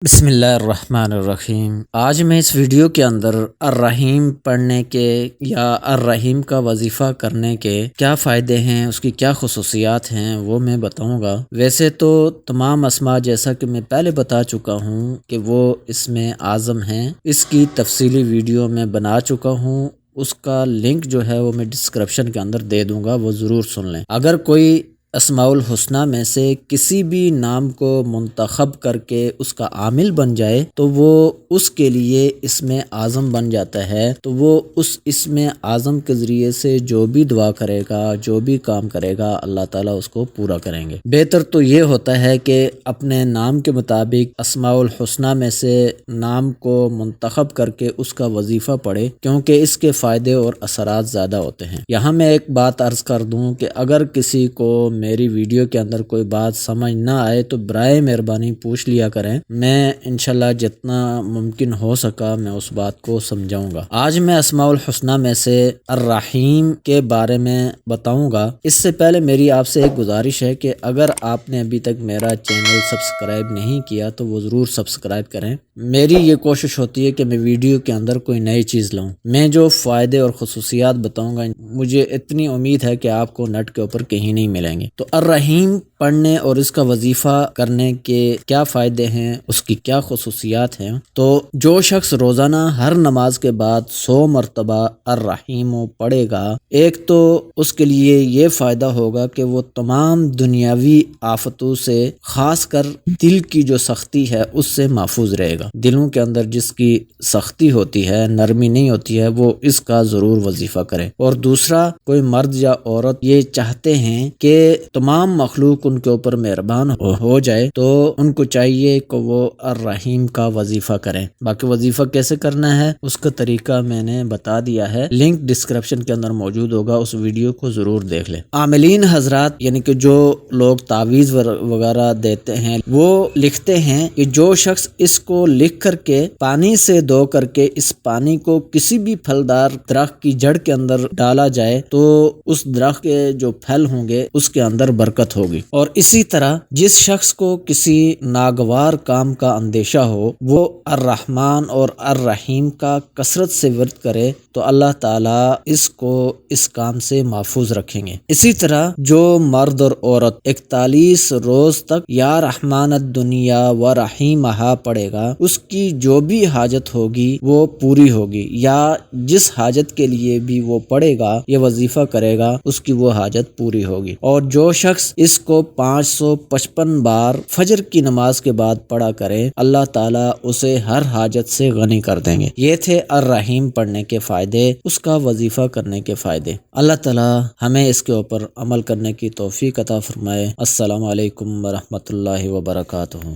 بسم اللہ الرحمن الرحیم۔ آج میں اس ویڈیو کے اندر الرحیم پڑھنے کے یا الرحیم کا وظیفہ کرنے کے کیا فائدے ہیں، اس کی کیا خصوصیات ہیں، وہ میں بتاؤں گا۔ ویسے تو تمام اسما جیسا کہ میں پہلے بتا چکا ہوں کہ وہ اسم اعظم ہیں، اس کی تفصیلی ویڈیو میں بنا چکا ہوں، اس کا لنک جو ہے وہ میں ڈسکرپشن کے اندر دے دوں گا، وہ ضرور سن لیں۔ اگر کوئی اسماء الحسنہ میں سے کسی بھی نام کو منتخب کر کے اس کا عامل بن جائے تو وہ اس کے لیے اسم اعظم بن جاتا ہے، تو وہ اس اسم اعظم کے ذریعے سے جو بھی دعا کرے گا، جو بھی کام کرے گا، اللہ تعالیٰ اس کو پورا کریں گے۔ بہتر تو یہ ہوتا ہے کہ اپنے نام کے مطابق اسماء الحسنہ میں سے نام کو منتخب کر کے اس کا وظیفہ پڑھے، کیونکہ اس کے فائدے اور اثرات زیادہ ہوتے ہیں۔ یہاں میں ایک بات عرض کر دوں کہ اگر کسی کو میری ویڈیو کے اندر کوئی بات سمجھ نہ آئے تو برائے مہربانی پوچھ لیا کریں، میں انشاءاللہ جتنا ممکن ہو سکا میں اس بات کو سمجھاؤں گا۔ آج میں اسماء الحسنہ میں سے الرحیم کے بارے میں بتاؤں گا۔ اس سے پہلے میری آپ سے ایک گزارش ہے کہ اگر آپ نے ابھی تک میرا چینل سبسکرائب نہیں کیا تو وہ ضرور سبسکرائب کریں۔ میری یہ کوشش ہوتی ہے کہ میں ویڈیو کے اندر کوئی نئی چیز لاؤں۔ میں جو فائدے اور خصوصیات بتاؤں گا مجھے اتنی امید ہے کہ آپ کو نیٹ کے اوپر کہیں نہیں ملیں گے۔ تو الرحیم پڑھنے اور اس کا وظیفہ کرنے کے کیا فائدے ہیں، اس کی کیا خصوصیات ہیں، تو جو شخص روزانہ ہر نماز کے بعد 100 مرتبہ الرحیم پڑھے گا، ایک تو اس کے لیے یہ فائدہ ہوگا کہ وہ تمام دنیاوی آفتوں سے، خاص کر دل کی جو سختی ہے اس سے محفوظ رہے گا۔ دلوں کے اندر جس کی سختی ہوتی ہے، نرمی نہیں ہوتی ہے، وہ اس کا ضرور وظیفہ کرے۔ اور دوسرا، کوئی مرد یا عورت یہ چاہتے ہیں کہ تمام مخلوق ان کے اوپر مہربان ہو جائے تو ان کو چاہیے کہ وہ الرحیم کا وظیفہ کریں۔ باقی وظیفہ کیسے کرنا ہے اس کا طریقہ میں نے بتا دیا ہے، لنک ڈسکرپشن کے اندر موجود ہوگا، اس ویڈیو کو ضرور دیکھ لیں۔ عاملین حضرات یعنی کہ جو لوگ تعویذ وغیرہ دیتے ہیں وہ لکھتے ہیں کہ جو شخص اس کو لکھ کر کے پانی سے دھو کر کے اس پانی کو کسی بھی پھلدار درخت کی جڑ کے اندر ڈالا جائے تو اس درخت کے جو پھل ہوں گے اس کے اندر برکت ہوگی۔ اور اسی طرح جس شخص کو کسی ناگوار کام کا اندیشہ ہو وہ الرحمن اور الرحیم کا کثرت سے ورد کرے تو اللہ تعالیٰ اس کو اس کام سے محفوظ رکھیں گے۔ اسی طرح جو مرد اور عورت 41 روز تک یا رحمان الدنیا و رحیمہا پڑھے گا، اس کی جو بھی حاجت ہوگی وہ پوری ہوگی، یا جس حاجت کے لیے بھی وہ پڑھے گا، یہ وظیفہ کرے گا، اس کی وہ حاجت پوری ہوگی۔ اور جو شخص اس کو 555 بار فجر کی نماز کے بعد پڑھا کرے، اللہ تعالیٰ اسے ہر حاجت سے غنی کر دیں گے۔ یہ تھے الرحیم پڑھنے کے فائدے، اس کا وظیفہ کرنے کے فائدے۔ اللہ تعالیٰ ہمیں اس کے اوپر عمل کرنے کی توفیق عطا فرمائے۔ السلام علیکم ورحمۃ اللہ وبرکاتہ۔